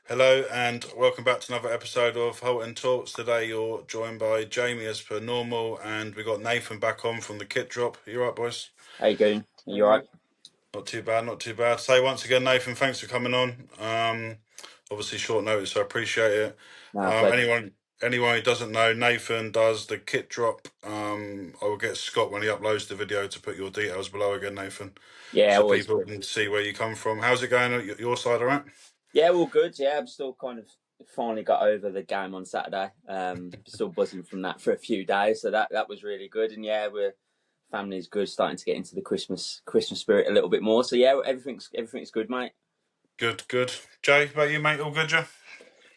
Hello and welcome back to another episode of Holton Talks. Today you're joined by Jamie as per normal, and we got Nathan back on from the kit drop. You right, boys? How you going? Are you Alright. alright? Not too bad, not too bad. Say once again, Nathan, thanks for coming on. Obviously short notice, so I appreciate it. No, pleasure. Anyone who doesn't know, Nathan does the kit drop. I will get Scott when he uploads the video to put your details below again, Nathan, Yeah, so always people good. can see where you come from. How's it going at your side, all right? Yeah, all good. Yeah, I'm still kind of finally got over the game on Saturday. Still buzzing from that for a few days, so that was really good. And yeah, we're family's good, starting to get into the Christmas spirit a little bit more. So yeah, everything's good, mate. Good, good. Jay, about you, mate? All good, yeah?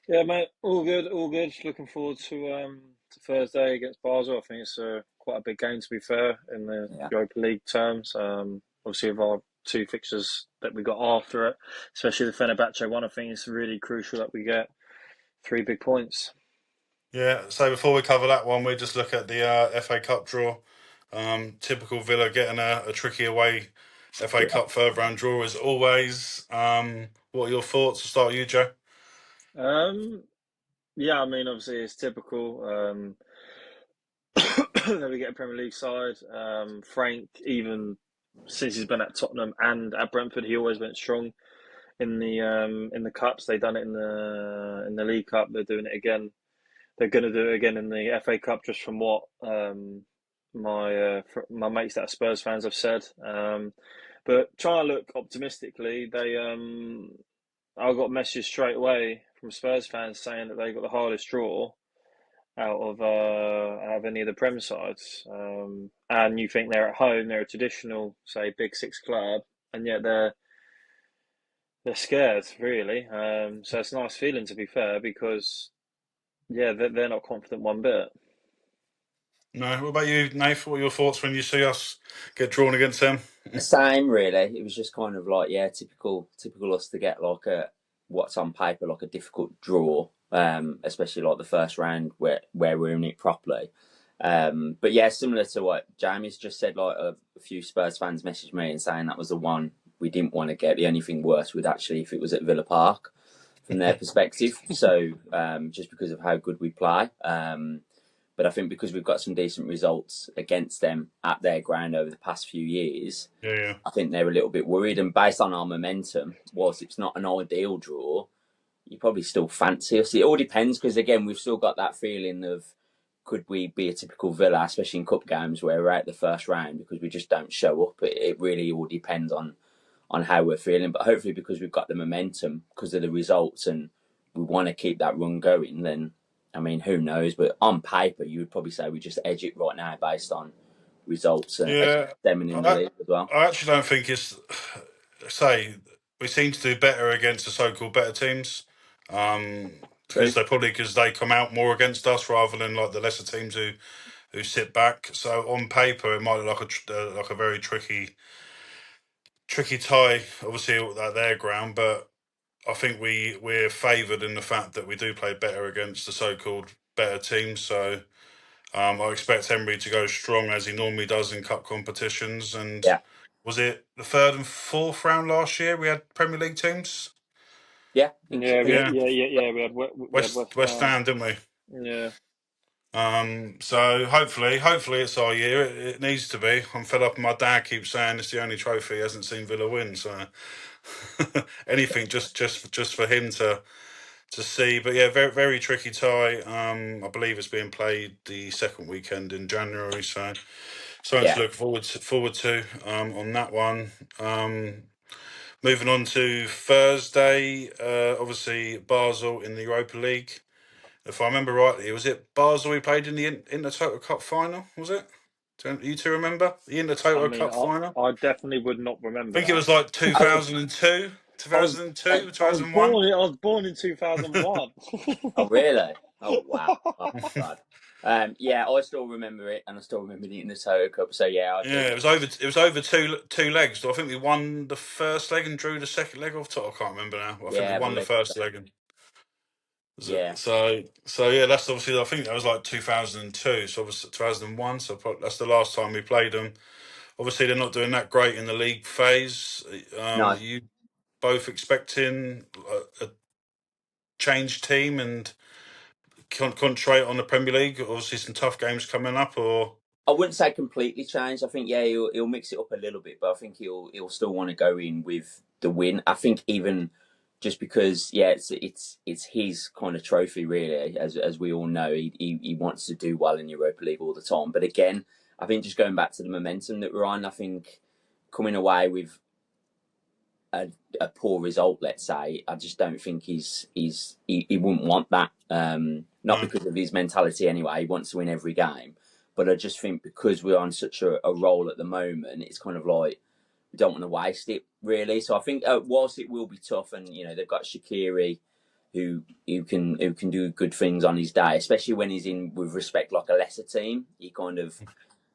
Yeah, mate. All good, all good. Looking forward to Thursday against Basel. I think it's quite a big game, to be fair, in the Yeah, Europa League terms. Obviously, with our two fixtures that we got after it, especially the Fenerbahce one, I think it's really crucial that we get 3 big points. Yeah, so before we cover that one, we just look at the FA Cup draw. Typical Villa getting a tricky away FA yeah. Cup third round draw as always. What are your thoughts? I'll start with you, Joe. Yeah, I mean, obviously, it's typical that we get a Premier League side. Frank, even since he's been at Tottenham and at Brentford, he always went strong in the cups. They've done it in the League Cup. They're doing it again. They're going to do it again in the FA Cup. Just from what my mates that are Spurs fans have said. But trying to look optimistically, I got messages straight away from Spurs fans saying that they got the hardest draw out of any of the Prem sides. And you think they're at home, they're a traditional, say, Big Six club, and yet they're scared, really. So it's a nice feeling, to be fair, because yeah, they're not confident one bit. No, what about you, Nath? What are your thoughts when you see us get drawn against them? Same, really. It was just kind of like, yeah, typical us to get like what's on paper like a difficult draw, especially like the first round where we're in it properly. But yeah, similar to what Jamie's just said, like a few Spurs fans messaged me and saying that was the one we didn't want to get. The only thing worse would actually if it was at Villa Park from their perspective. So just because of how good we play. But I think because we've got some decent results against them at their ground over the past few years, Yeah. I think they're a little bit worried. And based on our momentum, whilst it's not an ideal draw, you probably still fancy us. It all depends because, again, we've still got that feeling of could we be a typical Villa, especially in cup games where we're out the first round because we just don't show up. It really all depends on how we're feeling. But hopefully, because we've got the momentum because of the results and we want to keep that run going, then I mean, who knows? But on paper, you would probably say we just edge it right now based on results and Yeah, them in the I, league as well. I actually don't think it's. Say, we seem to do better against the so-called better teams. True. Because they come out more against us rather than like the lesser teams who sit back. So on paper, it might look like a very tricky tie. Obviously, at their ground, but I think we're favoured in the fact that we do play better against the so-called better teams. So I expect Emery to go strong as he normally does in cup competitions. And Yeah. was it the third and fourth round last year? We had Premier League teams. Yeah. I think so. Yeah, Yeah. Yeah, we had West West Ham. Ham, didn't we? Yeah, So hopefully it's our year. It needs to be. I'm fed up. My dad keeps saying it's the only trophy he hasn't seen Villa win. So anything, just for him to see. But yeah, very very tricky tie. I believe it's being played the second weekend in January. So something to Yeah. look forward to on that one. Moving on to Thursday, obviously Basel in the Europa League. If I remember rightly, was it Basel we played in the Intertoto Cup final? Was it? Do you two remember the I Intertoto mean, Cup final? I definitely would not I remember think it that. was like I was. 2002, I was 2002, I was 2001. born in 2001. Oh, really? Oh, wow. Oh, God. Yeah, I still remember it, and I still remember it in the Toto Cup. So yeah, I do. Yeah, it was over two legs. So I think we won the first leg and drew the second leg off top. I can't remember now. I think we Yeah, I won the believe so. first leg and Yeah, so yeah, that's obviously I think that was like 2002. So obviously 2001. So that's the last time we played them. Obviously they're not doing that great in the league phase. no, You both expecting change team and concentrate on the Premier League? Obviously, some tough games coming up, or I wouldn't say completely changed. I think he'll mix it up a little bit, but I think he'll still want to go in with the win. I think even just because it's his kind of trophy really, as we all know, he wants to do well in Europa League all the time. But again, I think just going back to the momentum that we're on, I think coming away with a poor result, let's say, I just don't think he wouldn't want that. Not no? because of his mentality anyway. He wants to win every game, but I just think because we're on such a roll at the moment, it's kind of like we don't want to waste it really. So I think whilst it will be tough, and they've got Shaqiri who can do good things on his day, especially when he's in with respect like a lesser team. He kind of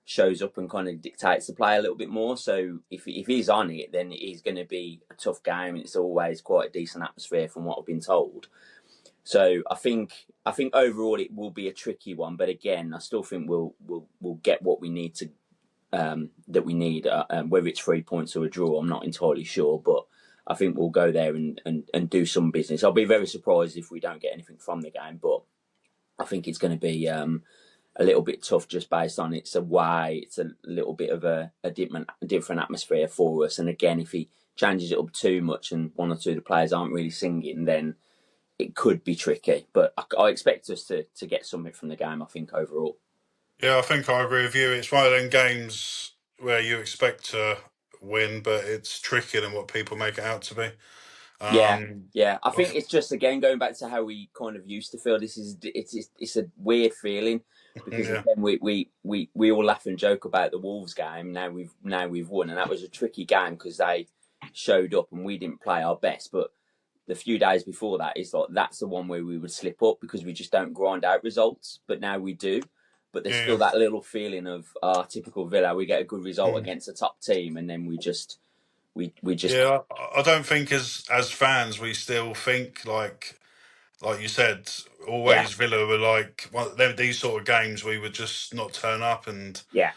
shows up and kind of dictates the play a little bit more. So if he's on it, then it is going to be a tough game, and it's always quite a decent atmosphere from what I've been told. So I think overall it will be a tricky one, but again, I still think we'll get what we need to that we need. Whether it's 3 points or a draw, I'm not entirely sure, but I think we'll go there and do some business. I'll be very surprised if we don't get anything from the game, but I think it's going to be a little bit tough just based on it's away. It's a little bit of a different atmosphere for us. And again, if he changes it up too much and one or two of the players aren't really singing, then it could be tricky. But I expect us to get something from the game, I think, overall. Yeah, I think I agree with you. It's one of them games where you expect to win, but it's trickier than what people make it out to be. Yeah, Um, yeah. I think it's just again going back to how we kind of used to feel. It's a weird feeling because yeah, again we all laugh and joke about the Wolves game. Now we've won, and that was a tricky game because they showed up and we didn't play our best. But the few days before that, it's like that's the one where we would slip up because we just don't grind out results. But now we do. But there's still yeah, that little feeling of typical Villa. We get a good result yeah. against a top team, and then we just Yeah, I don't think as fans we still think like you said, yeah always Villa were like these sort of games we would just not turn up, and yeah.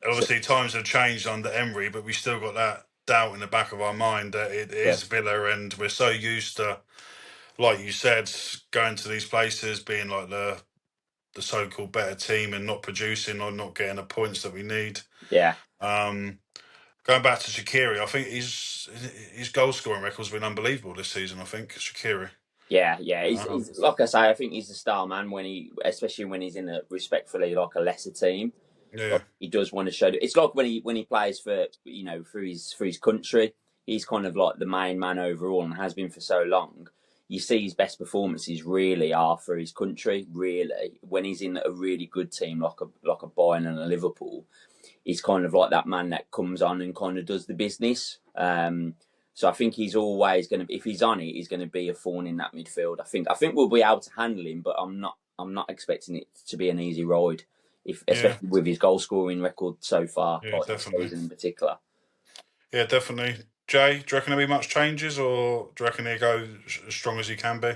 So, obviously times have changed under Emery, but we still got that doubt in the back of our mind that it yeah. is Villa, and we're so used to, like you said, going to these places being like the so-called better team and not producing or not getting the points that we need. Yeah, Um, Going back to Shaqiri, I think his goal scoring record's been unbelievable this season. I think Shaqiri. yeah. Um, He's like I say. I think he's a star man especially when he's in a respectfully like a lesser team. yeah, Like he does want to show. It's like when he plays for for his country. He's kind of like the main man overall and has been for so long. You see his best performances really are for his country. Really, when he's in a really good team like a Bayern and a Liverpool, he's kind of like that man that comes on and kind of does the business. So I think he's always going to be, if he's on it, he's going to be a thorn in that midfield. I think we'll be able to handle him, but I'm not expecting it to be an easy ride, if yeah, especially with his goal scoring record so far, yeah, like this definitely. season in particular. Yeah, definitely. Jay, do you reckon there'll be much changes, or do you reckon he'll go as strong as he can be?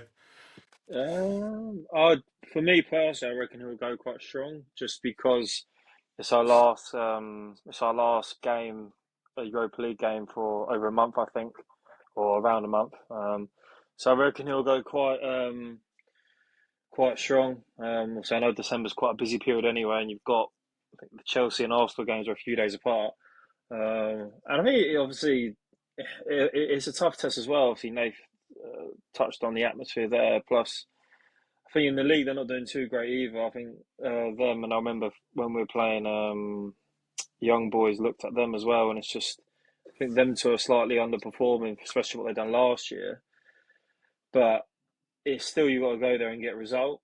I For me personally, I reckon he'll go quite strong, just because it's our last game, a Europa League game for over a month, I think, or around a month. So I reckon he'll go quite strong. So I know December's quite a busy period anyway, and you've got, I think, the Chelsea and Arsenal games are a few days apart. And I think obviously it's a tough test as well. Obviously, Nath touched on the atmosphere there. Plus, I think in the league they're not doing too great either. I think them, and I remember when we were playing young boys, looked at them as well, and it's just, I think them two are slightly underperforming, especially what they've done last year. But it's still, you got to go there and get a result.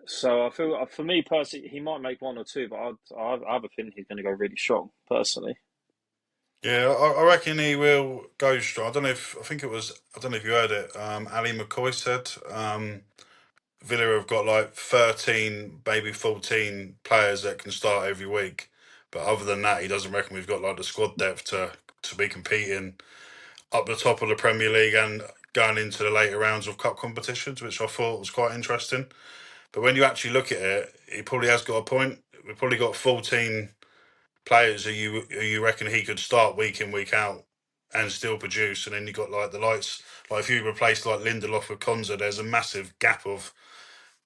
So I feel, for me personally, he might make one or two, but I have a feeling he's going to go really strong personally. Yeah, I reckon he will go strong. I think it was, I don't know if you heard it. Ali McCoy said Villa have got like 13, maybe 14 players that can start every week. But other than that, he doesn't reckon we've got like the squad depth to be competing up the top of the Premier League and going into the later rounds of cup competitions, which I thought was quite interesting. But when you actually look at it, he probably has got a point. We've probably got 14 players who you reckon he could start week in week out and still produce. And then you got like the lights. Like if you replace like Lindelof with Konza, there's a massive gap of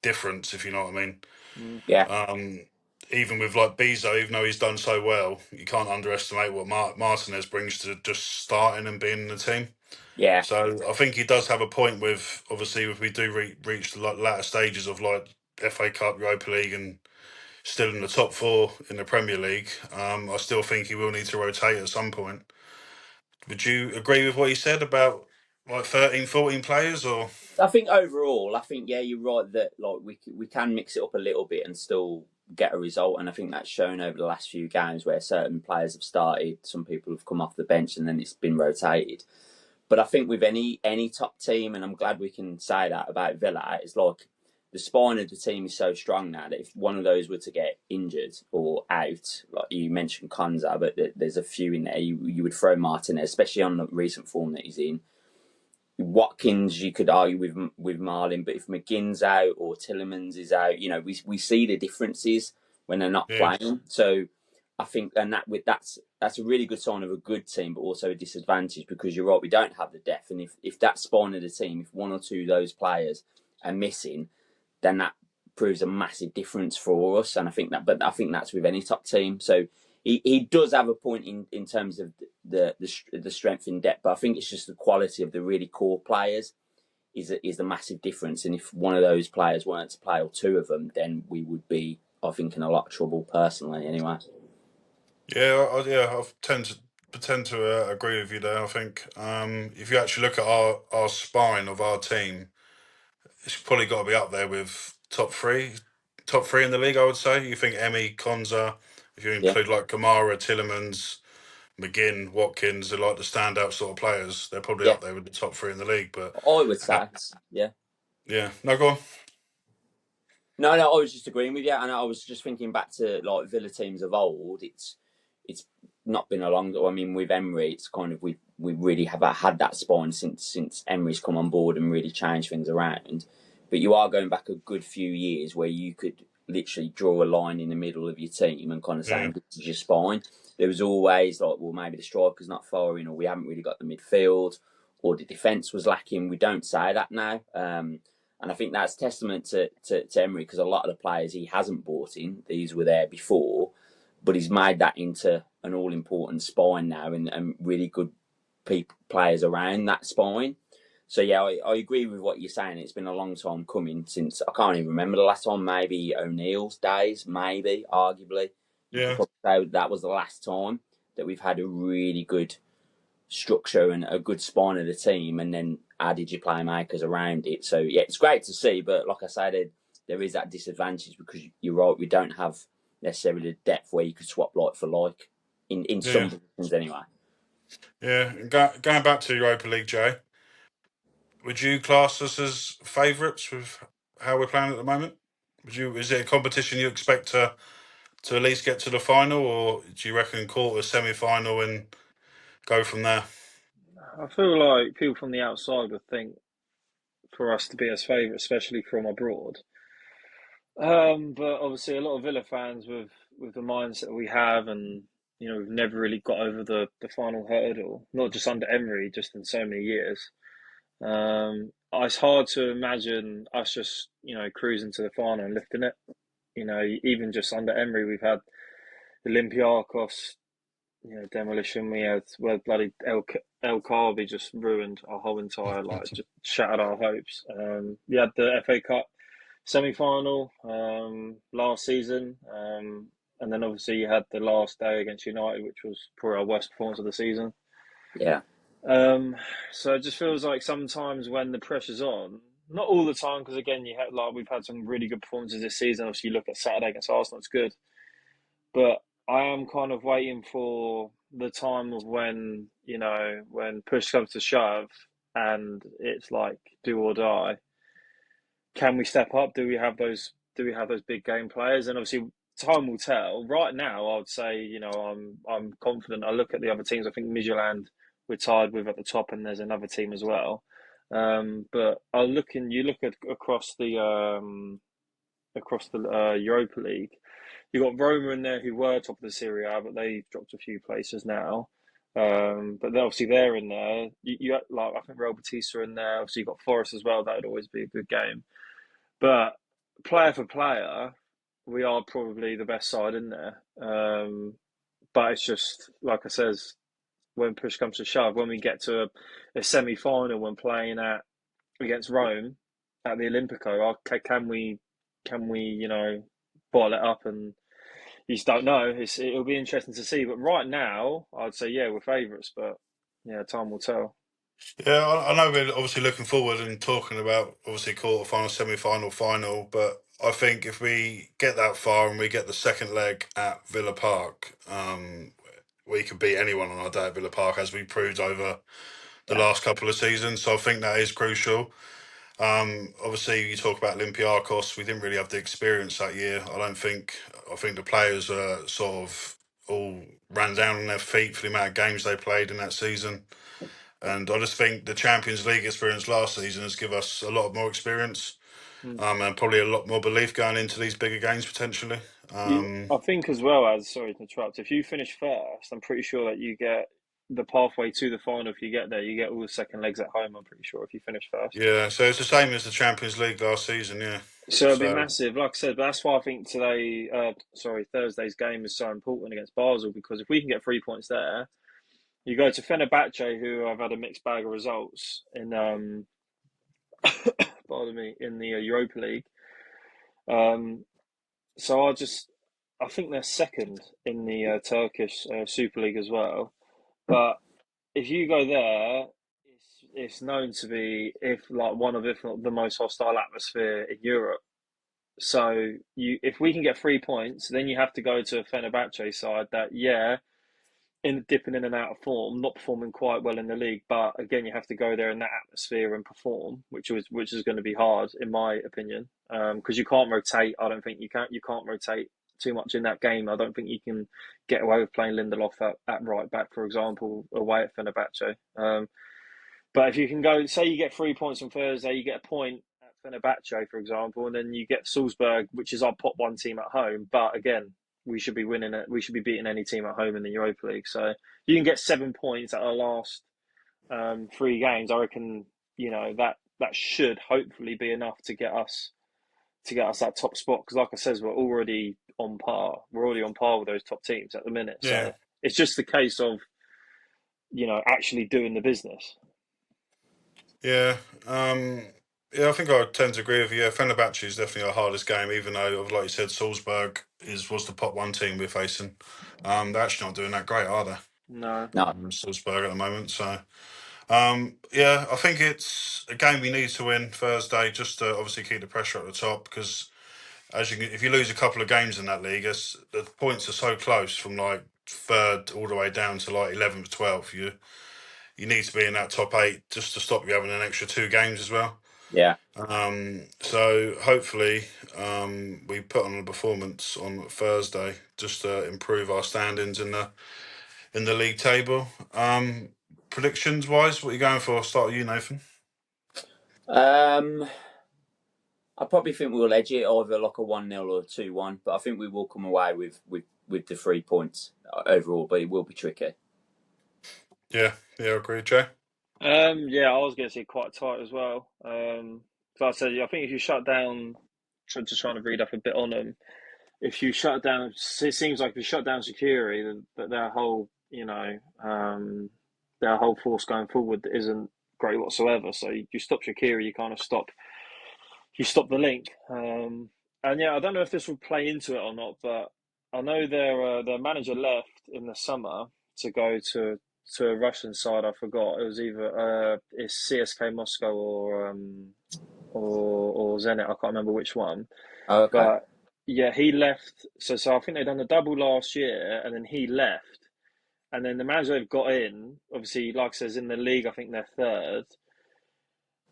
difference, if you know what I mean. Yeah, Even with like Bezo, even though he's done so well, you can't underestimate what Martinez brings to just starting and being in the team. yeah, So I think he does have a point with, obviously, if we do reach the latter stages of like FA Cup, Europa League, and still in the top four in the Premier League, I still think he will need to rotate at some point. Would you agree with what he said about like 13, 14 players, or? I think overall, I think yeah, you're right that like we can mix it up a little bit and still get a result, and I think that's shown over the last few games where certain players have started, some people have come off the bench, and then it's been rotated. But I think with any top team, and I'm glad we can say that about Villa, it's like the spine of the team is so strong now that if one of those were to get injured or out, like you mentioned Konza, but there's a few in there, you would throw Martinez, especially on the recent form that he's in. Watkins, you could argue with Marlin, but if McGinn's out or Tillemans is out, we see the differences when they're not Yeah, playing. So I think, and that's a really good sign of a good team, but also a disadvantage because you're right, we don't have the depth, and if that spine of the team, if one or two of those players are missing, then that proves a massive difference for us. And but I think that's with any top team. So he does have a point in terms of the strength in depth, but I think it's just the quality of the really core players is the massive difference. And if one of those players weren't to play, or two of them, then we would be, I think, in a lot of trouble personally. Anyway. yeah, I tend to agree with you there. I think if you actually look at our spine of our team, it's probably got to be up there with top three in the league. I would say. You think Emmy, Konza, if you Yeah, include like Kamara, Tillemans, McGinn, Watkins, are like the standout sort of players. They're probably yeah. up there with the top three in the league. But I would say, yeah. yeah, no, go on. No, I was just agreeing with you, and I was just thinking back to like Villa teams of old. It's not been a long. I mean, with Emery, it's kind of we really have had that spine since Emery's come on board and really changed things around. But you are going back a good few years where you could literally draw a line in the middle of your team and kind of Yeah, saying this is your spine. There was always like, well, maybe the striker's not firing, or we haven't really got the midfield, or the defence was lacking. We don't say that now. And I think that's testament to Emery because a lot of the players he hasn't bought in, these were there before, but he's made that into an all important spine now and really good players around that spine. So yeah, I agree with what you're saying. It's been a long time coming since I can't even remember the last time. Maybe O'Neill's days, maybe arguably you could yeah, probably say that was the last time that we've had a really good structure and a good spine of the team, and then added your playmakers around it. So yeah, it's great to see, but like I said, there is that disadvantage because you're right, we don't have necessarily the depth where you could swap like for like in some yeah, positions anyway. yeah. And going back to Europa League, Jay, would you class us as favourites with how we're playing at the moment? Would you? Is it a competition you expect to at least get to the final, or do you reckon quarter, semi final, and go from there? I feel like people from the outside would think for us to be as favourite, especially from abroad. But obviously, a lot of Villa fans with the mindset we have, and we've never really got over the final hurdle. Not just under Emery, just in so many years. It's hard to imagine us just cruising to the final and lifting it. Even just under Emery, we've had Olympiacos, demolition. We had where bloody El Carby just ruined our whole entire life, just shattered our hopes. We had the FA Cup semi-final last season, and then obviously you had the last day against United, which was probably our worst performance of the season. Yeah, So it just feels like sometimes when the pressure's on, not all the time, because again, we've had some really good performances this season. Obviously, you look at Saturday against Arsenal, it's good, but I am kind of waiting for the time of when push comes to shove, and it's like do or die. Can we step up? Do we have those? Do we have those big game players? And obviously, time will tell. Right now, I would say I'm confident. I look at the other teams. I think Midtjylland we're tied with at the top, and there's another team as well. But you look at across the Europa League. You got Roma in there who were top of the Serie A, but they dropped a few places now. But then obviously they're in there. You like I think Real Betis are in there. Obviously you've got Forest as well. That would always be a good game. But player for player, we are probably the best side in there. But it's just like I says, when push comes to shove, when we get to a semi-final when playing at against Rome at the Olimpico, can we bottle it up? And you just don't know. It'll be interesting to see. But right now, I'd say yeah, we're favourites, but yeah, time will tell. Yeah, I know we're obviously looking forward and talking about obviously quarter final, semi final, final, but I think if we get that far and we get the second leg at Villa Park, we could beat anyone on our day at Villa Park, as we proved over the Yeah. last couple of seasons. So I think that is crucial. Obviously, you talk about Olympiacos. We didn't really have the experience that year. I don't think. I think the players are sort of all ran down on their feet for the amount of games they played in that season. And I just think the Champions League experience last season has given us a lot more experience, Hmm. and probably a lot more belief going into these bigger games potentially. I think as well as sorry to interrupt. If you finish first, I'm pretty sure that you get the pathway to the final. If you get there, you get all the second legs at home. I'm pretty sure if you finish first. Yeah, so it's the same as the Champions League last season. Yeah, So it'd be so massive, like I said. But that's why I think Thursday's game is so important against Basel because if we can get 3 points there, you go to Fenerbahce, who have had a mixed bag of results in pardon me, in the Europa League. So I think they're second in the Turkish Super League as well. But if you go there, it's known to be if not the most hostile atmosphere in Europe. So if we can get 3 points, then you have to go to a Fenerbahce side that in dipping in and out of form, not performing quite well in the league, but again you have to go there in that atmosphere and perform, which is going to be hard in my opinion, because you can't rotate. I don't think you can't rotate too much in that game. I don't think you can get away with playing Lindelof at right back, for example, away at Fenerbahce. But if you can go, say you get 3 points on Thursday, you get a point at Fenerbahce, for example, and then you get Salzburg, which is our pot one team at home. But again, we should be winning it. We should be beating any team at home in the Europa League. So you can get 7 points at our last three games. I reckon that should hopefully be enough to get us that top spot. Because like I says, we're already on par. We're already on par with those top teams at the minute. yeah, So it's just the case of actually doing the business. yeah, yeah. I think I tend to agree with you. Yeah, Fenerbahce is definitely our hardest game, even though, like you said, Salzburg was the pot one team we're facing. They're actually not doing that great, are they? No. No. Salzburg at the moment. So, yeah, I think it's a game we need to win Thursday, just to obviously keep the pressure at the top. Because if you lose a couple of games in that league, the points are so close from like third all the way down to like 11th, 12th. You need to be in that top eight just to stop you having an extra two games as well. Yeah. So hopefully, we put on a performance on Thursday just to improve our standings in the league table. Predictions wise, what are you going for? I'll start with you, Nathan. Um, I probably think we'll edge it either like a 1-0 or a 2-1, but I think we will come away with the 3 points overall, but it will be tricky. Yeah, I agree, Jay. Yeah, I was going to say quite tight as well. So I said, I think if you shut down, just trying to read up a bit on them, if you shut down, it seems like if you shut down security, that their whole force going forward isn't great whatsoever. So you stop Shaqiri, you stop the link. And yeah, I don't know if this will play into it or not, but I know their manager left in the summer to go to a Russian side. I forgot. It was either it's CSK Moscow or Zenit. I can't remember which one. Oh, okay. But yeah, he left. So I think they'd done a double last year, and then he left. And then the manager they've got in, obviously, like I says, in the league, I think they're third.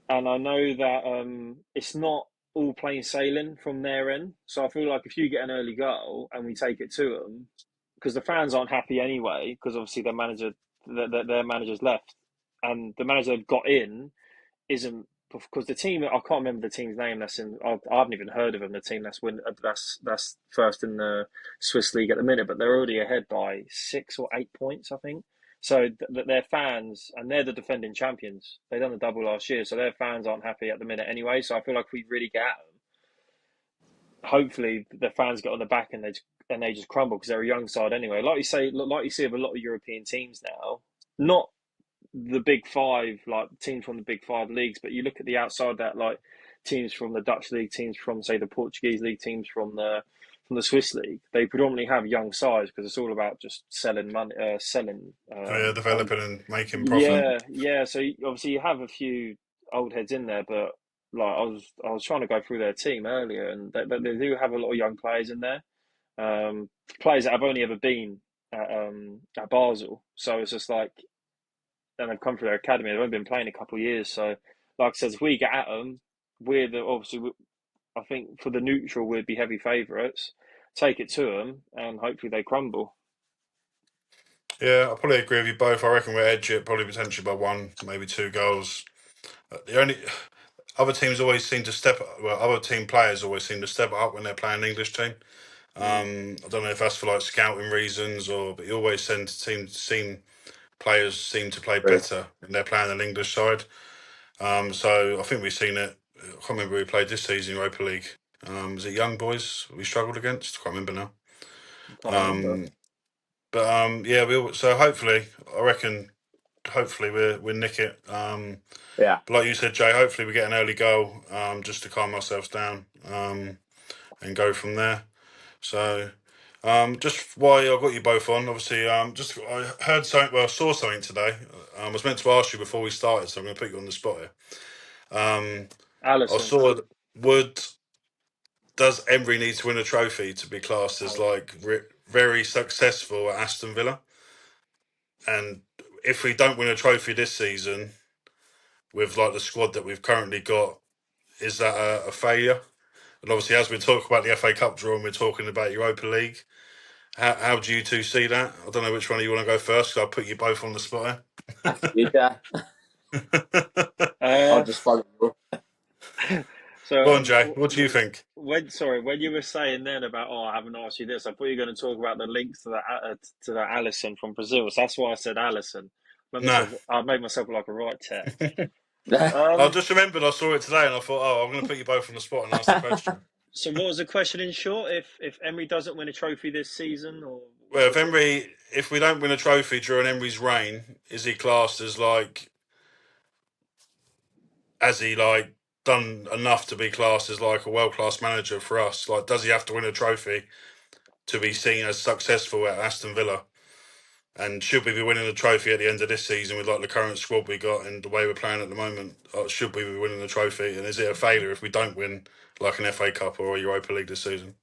And I know that it's not all plain sailing from their end. So I feel like if you get an early goal and we take it to them, because the fans aren't happy anyway, because obviously their manager's left, and the manager they've got in isn't because the team I can't remember the team's name that's in. I haven't even heard of them. The team that's first in the Swiss league at the minute, but they're already ahead by 6 or 8 points, I think. So their fans, and they're the defending champions. They done the double last year, so their fans aren't happy at the minute anyway. So I feel like if we really get at them, hopefully the fans get on the back and they just crumble because they're a young side anyway. Like you say, like you see with a lot of European teams now, not the big five, like teams from the big five leagues, but you look at the outside that, like teams from the Dutch league, teams from say the Portuguese league, teams from the Swiss league. They predominantly have young sides because it's all about just selling money, selling. Yeah, developing and making profit. Yeah. So obviously you have a few old heads in there, but like I was trying to go through their team earlier, and they do have a lot of young players in there, players that have only ever been at Basel. So it's just like, and they've come through their academy. They've only been playing a couple of years. So, like I said, if we get at them, I think for the neutral, we'd be heavy favourites. Take it to them, and hopefully they crumble. Yeah, I probably agree with you both. I reckon we'll edge it probably potentially by one, maybe 2 goals. The only other teams always seem to other team players always seem to step up when they're playing an English team. Mm. I don't know if that's for like scouting reasons but you always seem players seem to play True. better when they're playing an English side. So I think we've seen it. I can't remember who we played this season in Europa League. Was it Young Boys we struggled against? I can't remember now. Can't remember. Um, but yeah, so hopefully, I reckon, hopefully we nick it. Yeah. But like you said, Jay, hopefully we get an early goal just to calm ourselves down and go from there. So just while I got you both on, obviously, just I heard something. Well, I saw something today. I was meant to ask you before we started, so I'm going to put you on the spot here. I Allison. saw would does Emery need to win a trophy to be classed as like very successful at Aston Villa? And if we don't win a trophy this season with like the squad that we've currently got, is that a failure? And obviously, as we talk about the FA Cup draw and we're talking about Europa League, how do you two see that? I don't know which one you want to go first. I'll put you both on the spot After you, Jay. here. I'll Uh, just follow you. so Go on, Jay. What do you think? when you were saying then about, I haven't asked you this, I thought you were going to talk about the links to that Allison from Brazil. So that's why I said Allison. No. I made myself look like a right tet. I Um, just remembered I saw it today and I thought, I'm going to put you both on the spot and ask the question. so what was the question in short? If Emery doesn't win a trophy this season, or what Well, was it? if we don't win a trophy during Emery's reign, is he classed as like, has he like done enough to be classed as like a world class manager for us? Like, does he have to win a trophy to be seen as successful at Aston Villa? And should we be winning a trophy at the end of this season with like the current squad we got and the way we're playing at the moment? Should we be winning the trophy? And is it a failure if we don't win like an FA Cup or a Europa League this season?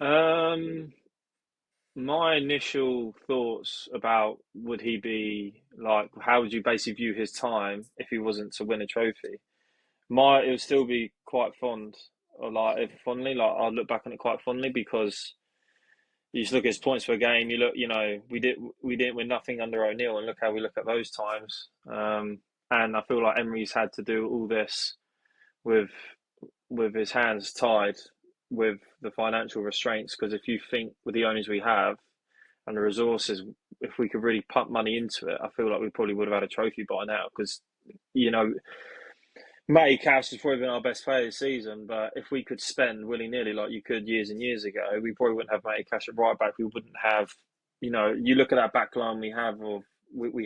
Um, my initial thoughts about would he be like, how would you basically view his time if he wasn't to win a trophy? It would still be quite fond, or like if fondly, like I'd look back on it quite fondly because you just look at his points per game. You look, we didn't win nothing under O'Neill, and look how we look at those times. And I feel like Emery's had to do all this with his hands tied with the financial restraints. Because if you think with the owners we have and the resources, if we could really pump money into it, I feel like we probably would have had a trophy by now. Because you know, Matty Cash has probably been our best player this season, but if we could spend willy nilly like you could years and years ago, we probably wouldn't have Matty Cash at right back. We wouldn't have, you look at that back line we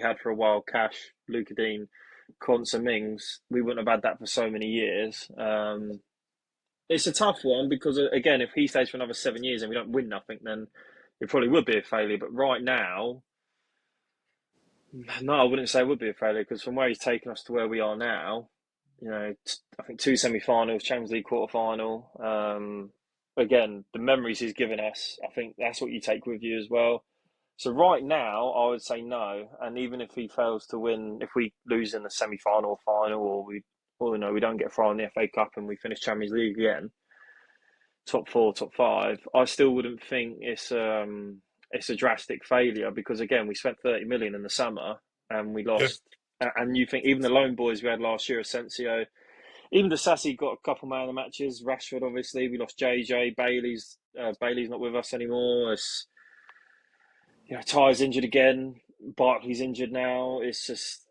had for a while: Cash, Luka Dean, Konsa Mings. We wouldn't have had that for so many years. It's a tough one because again, if he stays for another 7 years and we don't win nothing, then it probably would be a failure. But right now, no, I wouldn't say it would be a failure because from where he's taken us to where we are now, I think two semi-finals, Champions League quarter-final. Again, the memories he's given us, I think that's what you take with you as well. So right now, I would say no. And even if he fails to win, if we lose in the semi-final or final, we don't get far in the FA Cup and we finish Champions League again, top four, top five, I still wouldn't think it's a drastic failure because again, we spent 30 million in the summer and we Yeah. lost. And you think even the loan boys we had last year, Asensio, even the Sassy got a couple man of the matches. Rashford, obviously, we lost JJ. Bailey's not with us anymore. Ty's injured again. Barkley's injured now. It's just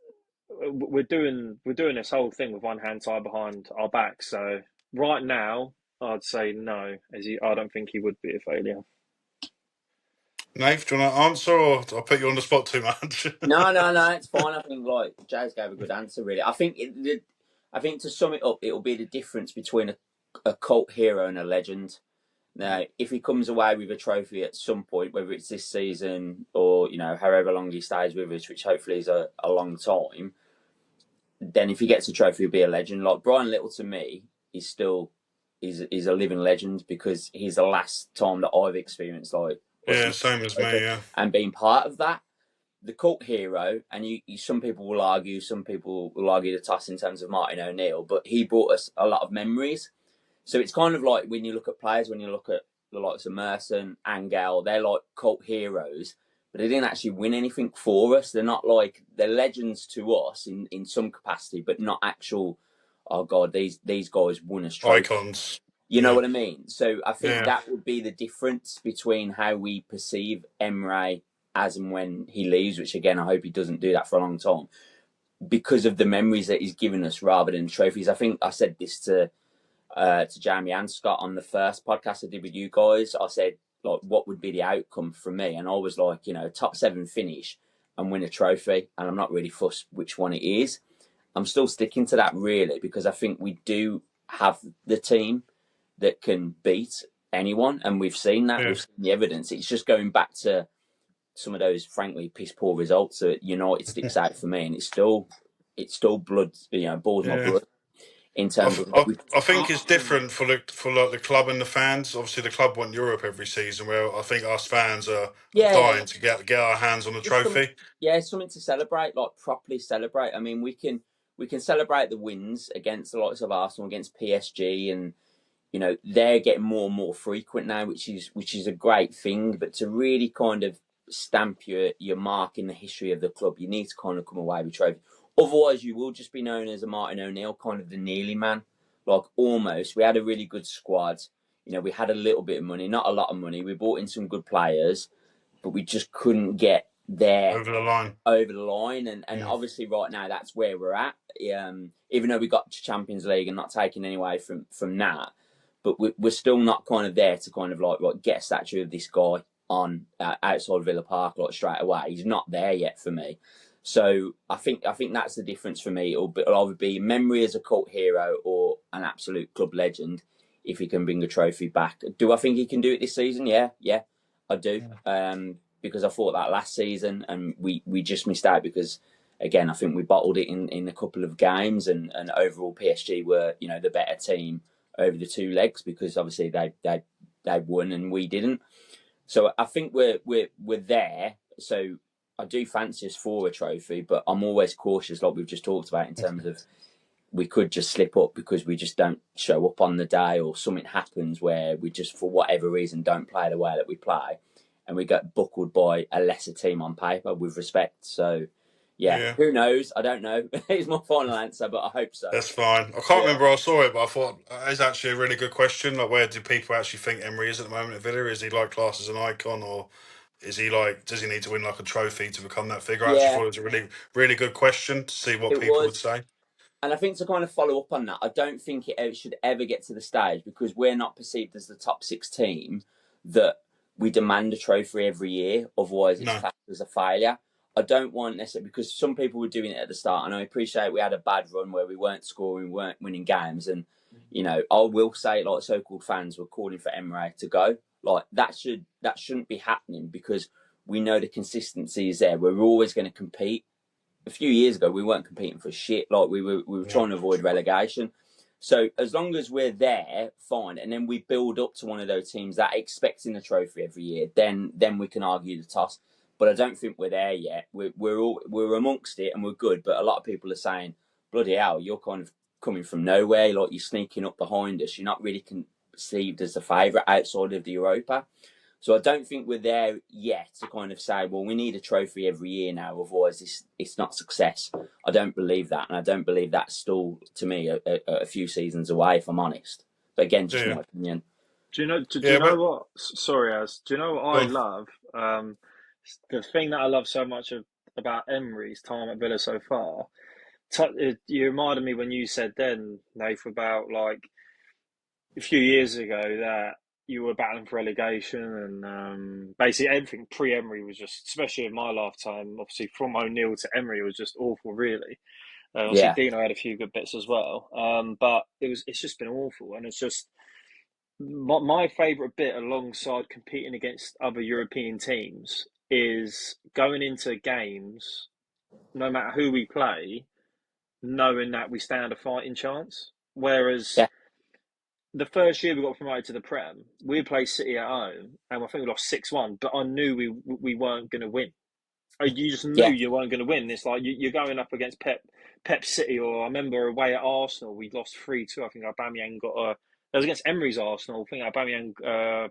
we're doing this whole thing with one hand tied behind our back. So right now, I'd say no, I don't think he would be a failure. Nate, do you want to answer, or I'll put you on the spot too much? No, it's fine. I think like Jay's gave a good answer. Really, I think I think to sum it up, it'll be the difference between a cult hero and a legend. Now, if he comes away with a trophy at some point, whether it's this season or however long he stays with us, which hopefully is a long time, then if he gets a trophy, he'll be a legend. Like Brian Little to me, he's a living legend because he's the last time that I've experienced like Yeah, same as me. Yeah, and being part of that. The cult hero, and some people will argue, the toss in terms of Martin O'Neill, but he brought us a lot of memories. So it's kind of like when you look at players, when you look at the likes of Merson, Angel, they're like cult heroes, but they didn't actually win anything for us. They're not like, they're legends to us in some capacity, but not actual, oh God, these guys won us trophy. icons. You know Yeah, what I mean? So I think yeah, that would be the difference between how we perceive Emery as and when he leaves, which again, I hope he doesn't do that for a long time, because of the memories that he's given us rather than trophies. I think I said this to Jamie and Scott on the first podcast I did with you guys. I said, like, what would be the outcome for me? And I was like, top 7 finish and win a trophy. And I'm not really fussed which one it is. I'm still sticking to that really, because I think we do have the team that can beat anyone. And we've seen that. yeah, We've seen the evidence. It's just going back to some of those frankly piss poor results at United sticks out for me, and it's still blood, boils my yeah. blood in I, terms f- of what I, we I think it's different for like the club and the fans. Obviously, the club want Europe every season, where I think us fans are yeah, dying to get our hands on the just some, trophy. yeah, something to celebrate, like properly celebrate. I mean, we can celebrate the wins against the likes of Arsenal, against PSG, and they're getting more and more frequent now, which is a great thing. But to really kind of stamp your mark in the history of the club, you need to kind of come away with trophy. Otherwise, you will just be known as a Martin O'Neill, kind of the nearly man. Like almost, we had a really good squad. We had a little bit of money, not a lot of money. We brought in some good players, but we just couldn't get there Over the line. over the line. And Yeah, obviously, right now, that's where we're at. Even though we got to Champions League and not taking any away from that, but we're still not kind of there to kind of like get a statue of this guy on outside Villa Park like straight away. He's not there yet for me. So I think that's the difference for me. It'll either be memory as a cult hero or an absolute club legend if he can bring a trophy back. Do I think he can do it this season? Yeah, I do. Because I thought that last season and we just missed out because again I think we bottled it in a couple of games and overall PSG were the better team over the 2 legs because obviously they won and we didn't. So I think we're there. So I do fancy us for a trophy, but I'm always cautious, like we've just talked about, in terms of we could just slip up because we just don't show up on the day or something happens where we just, for whatever reason, don't play the way that we play and we get buckled by a lesser team on paper with respect. So, yeah, yeah. who knows? I don't know. It's my final answer, but I hope so. That's fine. I can't Yeah. remember where I saw it, but I thought it's actually a really good question. Like, where do people actually think Emery is at the moment at Villa? Is he like classed as an icon, or is he like, does he need to win like a trophy to become that figure? I actually thought Yeah, it was a really, really good question to see what it people would was. say. And I think to kind of follow up on that, I don't think it should ever get to the stage because we're not perceived as the top 6 team that we demand a trophy every year. Otherwise, it's No, classed as a failure. I don't want necessarily because some people were doing it at the start, and I appreciate we had a bad run where we weren't scoring, weren't winning games, and I will say like so-called fans were calling for Emery to go. Like that shouldn't be happening because we know the consistency is there. We're always going to compete. A few years ago we weren't competing for shit. Like we were yeah, trying to avoid relegation. So as long as we're there, fine. And then we build up to one of those teams that are expecting a trophy every year. Then we can argue the toss. But I don't think we're there yet. We're amongst it and we're good. But a lot of people are saying, bloody hell, you're kind of coming from nowhere. Like you're sneaking up behind us. You're not really conceived as the favourite outside of the Europa. So I don't think we're there yet to kind of say, well, we need a trophy every year now, otherwise it's not success. I don't believe that, and I don't believe that's still, to me, a few seasons away, if I'm honest. But again, just yeah, my opinion. Do you yeah. know But what? Sorry, Az. Do you know what I well, love? The thing that I love so much about Emery's time at Villa so far, you reminded me when you said then, Nath, about like a few years ago that you were battling for relegation and basically everything pre-Emery was just, especially in my lifetime, obviously from O'Neill to Emery was just awful, really. Obviously, Yeah, Dino had a few good bits as well, but it's just been awful, and it's just my favourite bit alongside competing against other European teams is going into games, no matter who we play, knowing that we stand a fighting chance. Whereas yeah, the first year we got promoted to the Prem, we played City at home, and I think we lost 6-1. But I knew we weren't going to win. You just knew yeah, you weren't going to win. It's like you're going up against Pep City, or I remember away at Arsenal, we lost 3-2. I think Aubameyang got a. That was against Emery's Arsenal. I think Aubameyang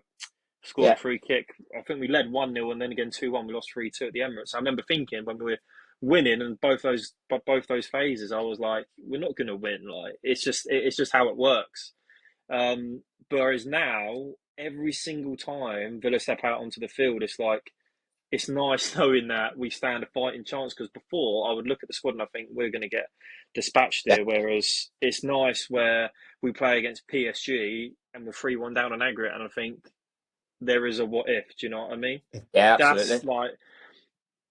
scored a yeah, free kick. I think we led 1-0 and then again 2-1. We lost 3-2 at the Emirates. I remember thinking when we were winning and both those phases, I was like, we're not going to win. Like it's just how it works. Whereas now, every single time Villa step out onto the field, it's like it's nice knowing that we stand a fighting chance. Because before, I would look at the squad and I think we're going to get dispatched yeah, here. Whereas it's nice where we play against PSG and we're 3-1 down on aggregate, and I think there is a what if. Do you know what I mean? yeah, That's absolutely.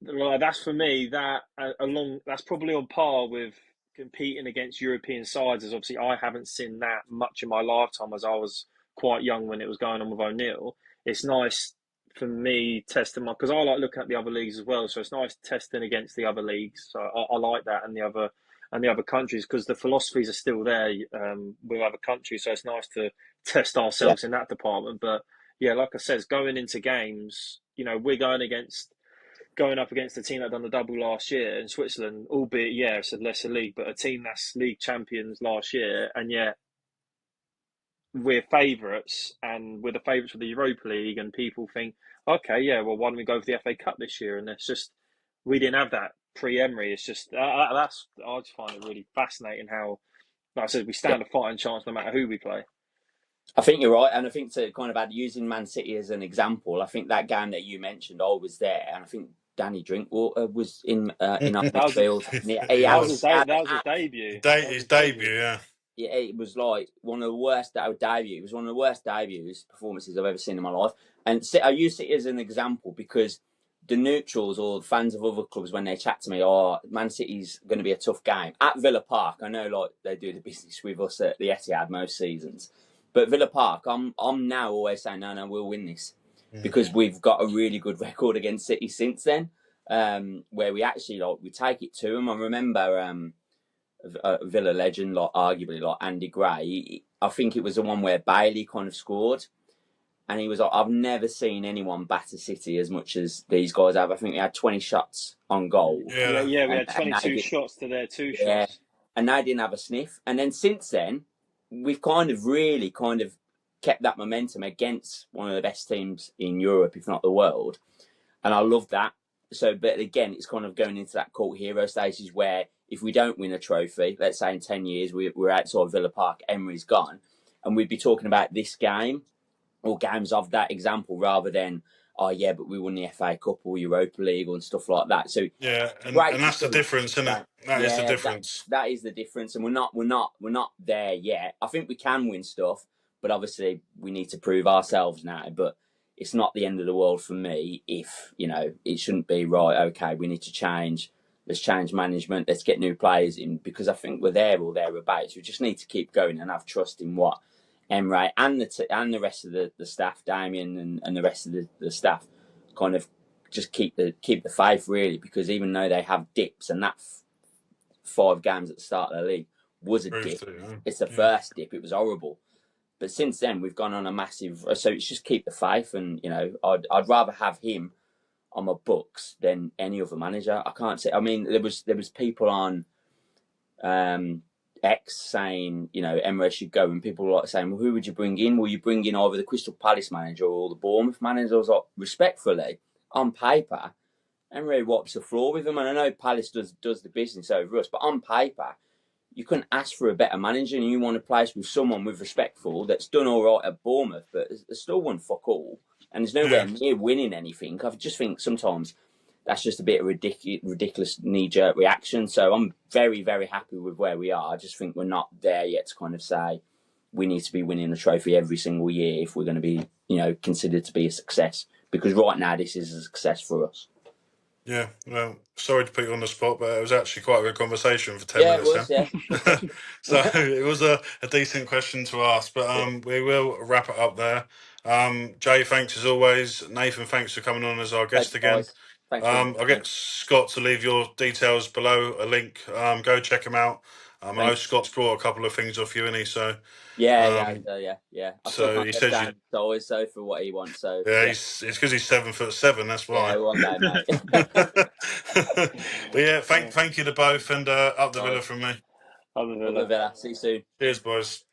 like that's for me that along that's probably on par with competing against European sides. As obviously I haven't seen that much in my lifetime, as I was quite young when it was going on with O'Neill. It's nice for me testing my because I like looking at the other leagues as well. So it's nice testing against the other leagues. So I like that and the other countries because the philosophies are still there with other countries. So it's nice to test Yeah, ourselves in that department. But yeah, like I said, going into games, we're going up against a team that done the double last year in Switzerland, albeit it's a lesser league, but a team that's league champions last year, and yet we're favourites, and we're the favourites for the Europa League, and people think, okay, yeah, well, why don't we go for the FA Cup this year? And it's just we didn't have that pre-Emery. It's just that's I just find it really fascinating how, like I said, we yeah. stand a fighting chance no matter who we play. I think you're right, and I think to kind of add using Man City as an example, I think that game that you mentioned, I was there, and I think Danny Drinkwater was in our That was midfield. And he that had, was his was had that an was his debut. That was his his debut. debut. Yeah, yeah, it was like one of the worst debut. It was one of the worst debuts performances I've ever seen in my life. And I use it as an example because the neutrals or the fans of other clubs when they chat to me, oh, Man City's going to be a tough game at Villa Park. I know, like they do the business with us at the Etihad most seasons, but Villa Park, I'm now always saying, no, we'll win this because we've got a really good record against City since then, where we actually we take it to them. I remember. A Villa legend, like arguably like Andy Gray. I think it was the one where Bailey kind of scored, and he was like, "I've never seen anyone batter City as much as these guys have." I think we had 20 shots on goal, yeah. We and had they 22 did, shots to their two yeah, shots. and they didn't have a sniff. And then since then, we've kind of really kind of kept that momentum against one of the best teams in Europe, if not the world, and I love that. So, but again, it's kind of going into that cult hero stages where if we don't win a trophy, let's say in 10 years, we're outside Villa Park, Emery's gone, and we'd be talking about this game or games of that example rather than, oh, yeah, but we won the FA Cup or Europa League and stuff like that. So, Yeah, great and to that's the see. difference, isn't it? That, That is the yeah, difference. that is the difference, and we're not there yet. I think we can win stuff, but obviously we need to prove ourselves now. But it's not the end of the world for me if it shouldn't be right. Okay, we need to change. Let's change management. Let's get new players in because I think we're there or thereabouts. We just need to keep going and have trust in what Emre and the rest of the staff, Damien and the rest of the staff, kind of just keep the faith really because even though they have dips and that 5 games at the start of the league was a Proved dip, it. Yeah. it's the Yeah. first dip. It was horrible. But since then, we've gone on a massive. So it's just keep the faith, and I'd rather have him on my books than any other manager. I can't say. I mean, there was people on X saying Emre should go, and people were like saying, well, who would you bring in? Will you bring in either the Crystal Palace manager or the Bournemouth manager? I was like, respectfully, on paper, Emre wipes the floor with them, and I know Palace does the business over us, but on paper, you couldn't ask for a better manager, and you want to place with someone with respectful that's done all right at Bournemouth, but there's still won fuck all, and there's nowhere Yeah. near winning anything. I just think sometimes that's just a bit of ridiculous knee-jerk reaction. So I'm very, very happy with where we are. I just think we're not there yet to kind of say we need to be winning the trophy every single year if we're going to be, considered to be a success. Because right now, this is a success for us. Yeah, well, sorry to put you on the spot, but it was actually quite a good conversation for 10 Yeah, it minutes was. then. Yeah. So it was a decent question to ask, but we will wrap it up there. Jay, thanks as always. Nathan, thanks for coming on as our Thanks, guest again. guys. Thanks for I'll inviting me. get Scott to leave your details below, a link. Go check him out. I know Thank Scott's brought a couple of things off you, innit? So, Yeah, um, yeah. I took so my he best says you. down always so for what he wants. So Yeah, yeah, it's because he's 7'7". That's yeah. why. One day, mate. But yeah, thank you to both, and up the Nice. Villa from me. Other Up the Villa. Villa. See you soon. Cheers, boys.